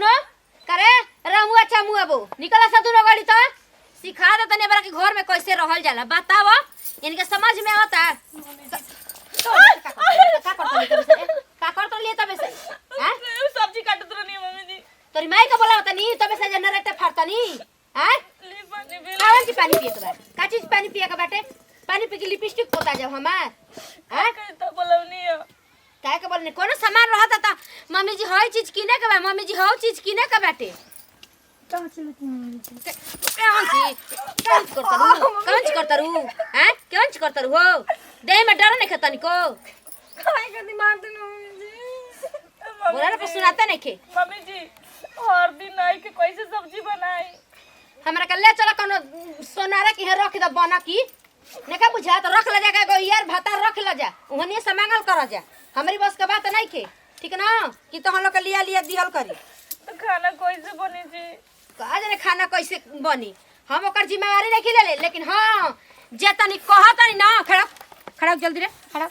सुनो करे रमुआ चमुआ बो निकला सा तू गाड़ी तो सिखा दे तने बरा के घर में कैसे रहल जाला बताओ इनके समझ में आवता का करत लिए तबे से हैं सब्जी काटत रहनी मम्मी जी तोरी माई का बोला होता नी तबे से जनरेटर फाड़ता नी हैं ली पानी भी कौन सी पानी पिए बा का चीज पानी पिए का बाटे पानी पी के लिपस्टिक पोता जाओ हमार हैं कहीं तो बोलवनी है काहे के बोलने कोनो सामान रहता त मम्मी जी हर चीज किने के बा मम्मी जी हर चीज किने के बाटे कहां चले की मम्मी जी कौन सी करता रू हैं कौन सी करता रू हो देह में डर नहीं खाता निको काहे का दिमाग दिन मम्मी जी बोला ना सुनाता नहीं खे मम्मी जी हर दिन आई के कैसे सब्जी बनाई हमरा के ले चला कोनो सोनारा की रख द बना की ने का बुझा तो रख ले जा के यार भाता रख ले जा ओहनी से मांगल कर जा हमारी बस के बात नहीं खे ठीक ना कि तो हम लोग के लिया लिया दिहल करी तो खाना कैसे बनी जी का जाने खाना कैसे बनी हम ओकर जिम्मेवारी नहीं ले लेकिन हां जे तनी कहतनी ना खड़ा खड़ा जल्दी रे खड़ा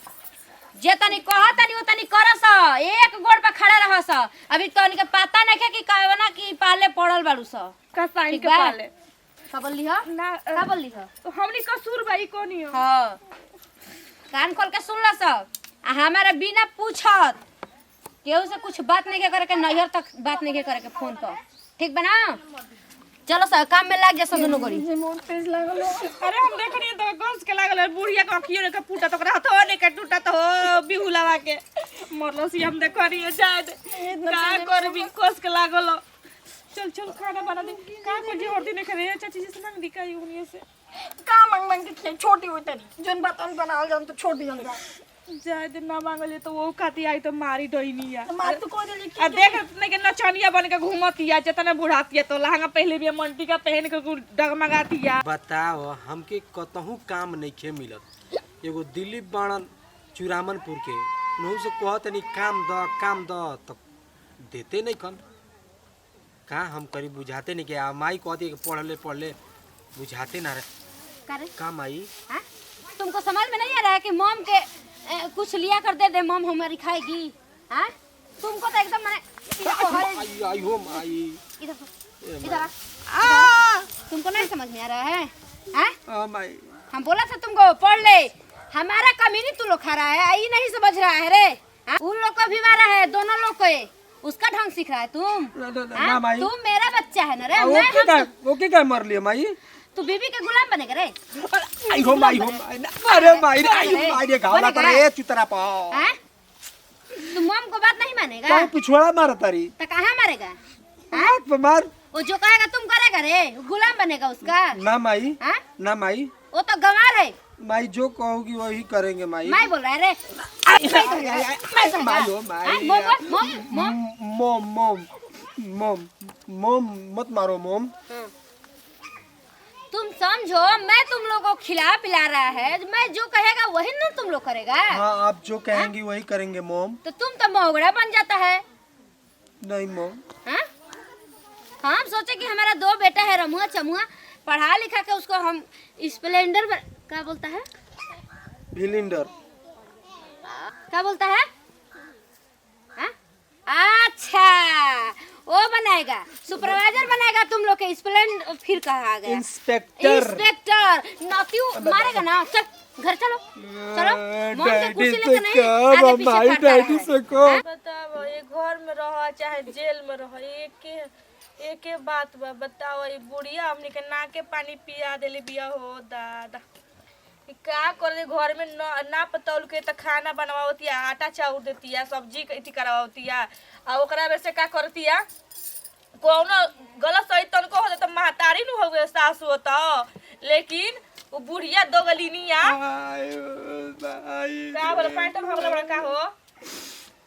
जे तनी कहतनी ओ तनी करस एक गोड़ पे खड़ा रहस अभी तनी के पता नहीं के कि कहना कि पाले पड़ल बाड़ू स का साइन के पाले का बोलली ह ना का बोलली ह तो हमनी कसूर भाई कोनी हो हां कान खोल के सुन ल सब आ हमारे बिना पूछत केहू से कुछ बात नहीं के करे के नैहर तक बात नहीं के करे के फोन पर ठीक बना चलो सर काम में लग जा सब दोनों गोड़ी जे मोन पेज लागल अरे हम देखनी तो गस के लागल बुढ़िया के अखियो के फूटा तो रहतो ने के टूटा तो बिहुलावा के मरलो सी हम देखनी है शायद का करबी कस के लागल चल चल खाना बना दे का को जे हरदी ने करे चाची जी से मांग दी का यूनियन से का मांग मांग के छोटी होई तनी जोन बात हम बनावल जान तो छोड़ दियन जाय दिन ना मांगले तो वो खाती आई तो मारी डोइनिया मार तो को देली आ देख ने के नचनिया बन के घूमतिया जतना बुढ़ातिया तो लहंगा पहले भी मंटी का पहन के डगमगातिया बताओ हमके कतहू काम नइखे मिलत एगो दिलीप बाणन चुरामनपुर के उनहु से कहत नहीं काम द तो देते नहीं कन का हम करी बुझाते नहीं के आ माई कहती पढ़ ले बुझाते ना रे करे का माई हाँ? तुमको समझ में नहीं आ रहा है कि मॉम के कुछ लिया कर दे मॉम हमारी खाएगी हाँ तुमको तो एकदम मैंने आई हो माई इधर आ तुमको नहीं समझ में आ रहा है हाँ आ माई हम बोला था तुमको पढ़ ले हमारा कमी नहीं तू लोग खा रहा है ये नहीं समझ रहा है रे हाँ? उन लोग को भी मारा है दोनों लोग को उसका ढंग सीख रहा है तुम ना माई तुम मेरा बच्चा है ना रे मैं ओके का मर लिया माई तू बीबी के गुलाम बनेगा रे आई हो माई अरे माई रे गावला करे चुतरा पा हैं तू मॉम को बात नहीं मानेगा तो पिछवाड़ा मारा तारी तो कहाँ मारेगा आग पे मार वो जो कहेगा तुम करेगा रे गुलाम बनेगा उसका ना माई हाँ ना माई वो तो गंवार है माई जो कहोगी वही करेंगे माई मैं बोल रहा है रे माई हो माई मोम मोम मोम मत मारो मोम तुम समझो मैं तुम लोगों को खिला पिला रहा है मैं जो कहेगा वही ना तुम लोग करेगा हाँ आप जो कहेंगी वही करेंगे मोम तो तुम तो मोगड़ा बन जाता है नहीं मोम हाँ हम सोचे कि हमारा दो बेटा है रमुआ चमुआ पढ़ा लिखा के उसको हम स्प्लेंडर क्या बोलता है विलिंडर क्या बोलता है हाँ? अच्छा वो बनाएगा सुपरवाइजर बनाएगा तुम लोग के स्प्लेंड फिर कहा गया इंस्पेक्टर नाती मारेगा ना चल घर चलो चलो मॉम के कुर्सी लेके नहीं आगे पीछे डैडी से को बताओ ये घर में रहो चाहे जेल में रहो एक बात बा बताओ ये बुढ़िया हमनी के नाके पानी पिया देली बिया हो दादा का कर दे घर में ना पतौल के त खाना बनवावतिया आटा चाउर देतिया सब्जी इति करवावतिया आ ओकरा में से का करतिया कोनो गलत सही तनको हो त महतारी नु हो गए सासु होता लेकिन वो बुढ़िया दोगलिनिया का बोले पैंटन हो गला बड़ा का हो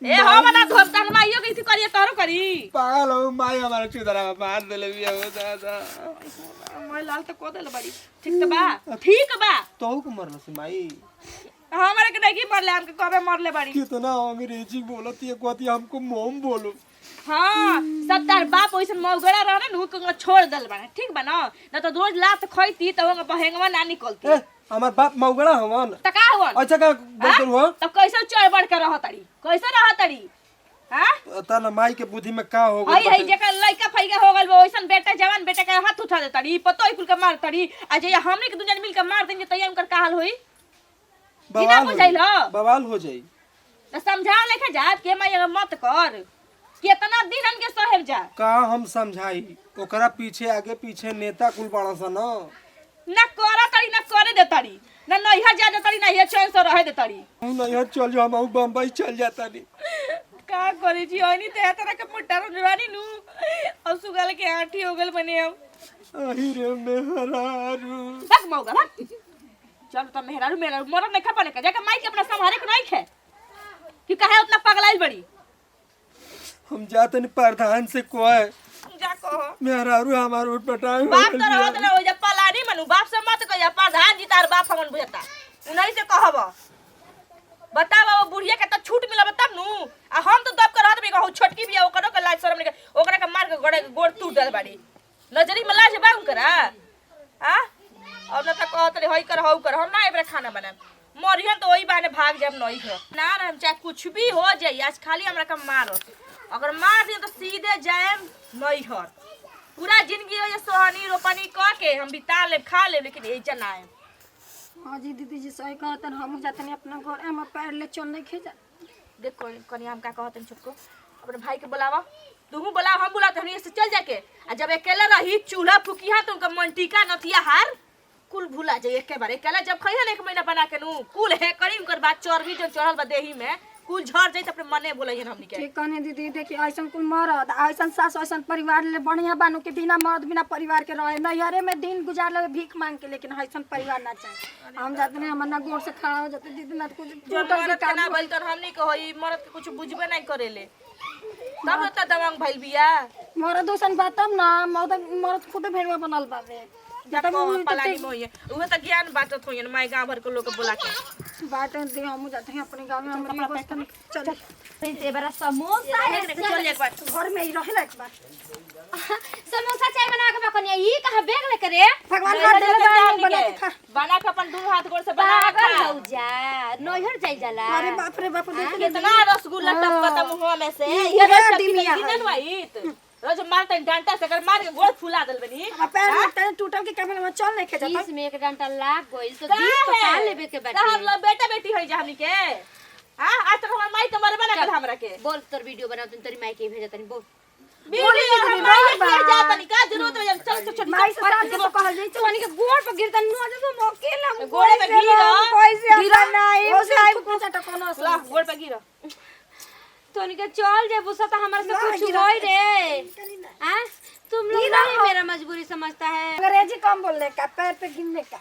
ए हो मना धोपता माइयो के इति करिए तोरो करी पागल हो माई हमारा चुदरा मार देले बिया हो दादा मैं लाल तो को देले बड़ी ठीक बा तो को मरल से माई हमारे के नहीं मरले हमके कबे मरले बड़ी कितना अंग्रेजी बोलती है कहती हमको मोम बोलो हां सब तार बाप ओइसन मौगड़ा रहने नु को छोड़ दल बा ठीक बा ना तो रोज लात खइती त वंग बहेंगवा ना निकलती हमार बाप मौगड़ा हवन त का हवन अच्छा का बोलत हो तब कैसे चढ़ बढ़ के रहतड़ी कैसे रहतड़ी हां तना माई के बुद्धि में का हो हई हई गइल जेकर लइका फइका हो गइल ओइसन बेटा जवान बेटा के हाथ उठा देताड़ी पतो ही कुल के मार तड़ी आ जे हमनी के दुनिया मिल के मार देंगे तैयार उनकर का हाल होई बिना बुझाइल बवाल हो जाई त समझाओ लेके जा के माई मत कर कितना दिन हमके सहेब जा का हम समझाई ओकरा पीछे आगे पीछे नेता कुल बड़ा सा न ना करा तड़ी ना करे देताड़ी ना नैहर जा देताड़ी ना ये चैन से रहे देताड़ी हम नैहर चल जाओ हम बम्बई चल जाता नहीं का करे जी ओनी ते तरह के मोटा रजवानी नु अब सुगल के आठी हो गेल बने हम अही रे मेहरारू बस मौगा भाग चल त मेहरारू मेहरारू मरद नहीं खा पाने का जाके माई के अपना संभाले के नहीं खे कि काहे उतना पगलाइल बड़ी हम जाते नहीं प्रधान से कोय जा कहो मेहरारू हमार उठ पटाए बाप तो रहत ना हो जा पलानी मनू बाप से मत कहिया प्रधान जी तार बाप हमन बुझता उन्हीं से कहब बतावा वो बुढ़िया के त छूट मिलब तब नु आ हम तो दब कर रहत भी कहू छोटकी बिया ओकरो के लाज शरम नहीं ओकरा के मार के गोड़ टूट दल बाड़ी नजरी में लाज बा उनकरा आ और न त कहत रे हई कर हौ कर हम ना एबरे खाना बनाए मरियन तो वही बाने भाग जाब नहीं है ना हम चाहे कुछ भी हो जाई आज खाली हमरा के मारो अगर मार दिए तो सीधे जाए नहीं हर पूरा जिंदगी हो सोहनी रोपनी क के हम बिता ले खा ले लेकिन ऐजा ना आए हाँ जी दीदी जी सही कहतन हम जाते नहीं अपना घर हम पैर ले चल नहीं खेजा देख कनी हम का कहतन छोटको अपने भाई के बुलावा तू बुलाओ हम बुलाते हम से चल जाके आ जब अकेले रही चूल्हा फुकिया तो उनका मंटिका नथिया हार कुल भूला जाए एक बार अकेला जब खइहन एक महीना बना के नु कुल है करी उनकर बात चर्बी जो चढ़ल बा देही में कुल झड़ जाई त अपने मने बोलैहन हमनी के ठीक कहने दीदी देखी ऐसन कुल मरद ऐसन सास ऐसन परिवार ले बढ़िया बानू के बिना मर्द बिना परिवार के रहे नैहरे में दिन गुजार ले भीख मांग के लेकिन ऐसन परिवार ना चाहे हम जाते नहीं हमर ना गोड़ से खड़ा हो जाते दीदी ना कुछ जो मरद के ना भइल त हमनी के होई मरद के कुछ बुझबे नहीं करेले तब त दवांग भइल बिया मरद ओसन बातम ना मरद खुद भेड़वा बनल बावे जब पलानी में होई उहे त ज्ञान बाटत होई माय गांव भर के लोग के बुला के बात दे हम जाते हैं अपने गांव में हमरे बस चल ए बड़ा समोसा है चल एक बार घर में ही रहेला एक बार समोसा चाय बना के बकनिया ई कहां बैग लेके रे भगवान का दिल बना के खा बना के अपन दू हाथ गोड़ से बना के पागल खा हो जा नैहर जाई जाला अरे बाप रे बाप देख कितना रसगुल्ला टपकता मुंह में से ये रोज डिमिया की दिन वाइट रोज मारते डांटा से कर मार के गोड़ फुला देल बनी पैर में तेरे टूटल के कैमरा में चल नहीं खेजा बीच में एक डंटा लाग गइल तो का बीच पका है? लेबे के तो हम बाटे लोग बेटा बेटी होई जा हमनी के हां आज तक हमर माई तो मरे बना के हमरा के बोल तोर वीडियो बनाओ तेरी माई के भेजा तनी बोल वीडियो हम माई के जा तनी का जरूरत है चल चल चल माई से साथ में कहल जाई तोनी के गोड़ पर गिरता नजर तो अकेला गोड़ पे गिरा गिरा नहीं उस लाइव को चटा कोनो ला गोड़ पे गिरा तोनी के चल जे बुसा तो हमरा से कुछ होई रे हां तुम लोग नहीं मेरा मजबूरी समझता है अंग्रेजी कम बोलने का पैर पे गिरने का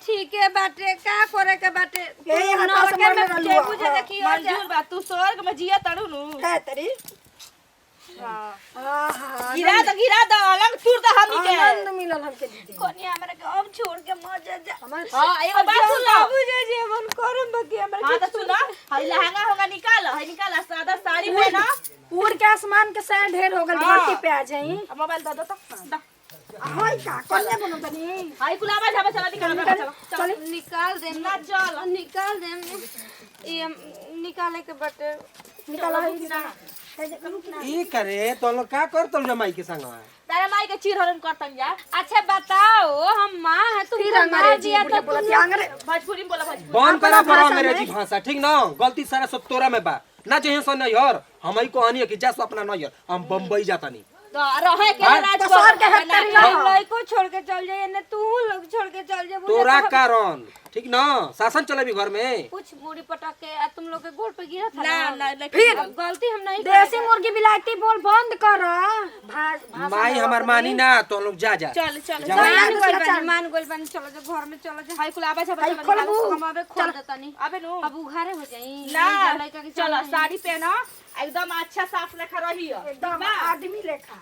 ठीक है बाटे का करे के बाटे यही हाथ से मरने वाली टेबू जे देखी और मंजूर बा तू स्वर्ग में जिया तड़ू नु है तेरी गिरा द अलग तुर द हमनी के आनंद मिलल हमके दीदी कोनी हमरा के अब छोड़ के मर जा हमारे हां एगो बात सुन लो बाबू जे जीवन करम बाकी हमरा हां तो सुनो हई लहंगा होगा निकाल हई निकाल सादा साड़ी पहना उड़ के आसमान के सैन ढेर हो गल धरती पे आ जाई मोबाइल दे दो तो दा हाय का कोने बनो तनी हई कुलावा झाबा चला निकाल चल निकाल दे ना चल निकाल दे ये निकाले के बाटे निकाल है ई करे तो लोग का कर तो जमाई के संग तारे माई के चिरहरन करतन जा अच्छा बताओ हम माँ है तुम फिर अंग्रेजी बुढ़िया बोलत अंग्रेजी भोजपुरी में बोला भोजपुरी बंद करा बड़ा अंग्रेजी भाषा ठीक ना गलती सारा सब तोरा में बा ना जहे सो नैहर हमई को आनी कि जा सो अपना नैहर हम बम्बई जाता नहीं तो रहे के हाँ? राज तो शहर के हेक्टर हम लड़को छोड़ के चल जाइए ना तू लोग छोड़ के चल जाए तोरा कारण ठीक ना शासन चलेबी घर में कुछ मुड़ी पटक के तुम लोग के गोड़ पे गिरा था ना फिर अब गलती हम नहीं देसी मुर्गी बिलायती बोल बंद कर माई हमार मानी ना तो लोग जा जा चल चल जा। मान गोल बन चलो जो घर में चलो जो हई कुलावा झाबा चला खोलबू हम अबे खोल देता नहीं अबे नु अब उघारे हो जाई ना लड़का के चलो साड़ी पहनो एकदम अच्छा साफ लेखा रही एकदम आदमी लेखा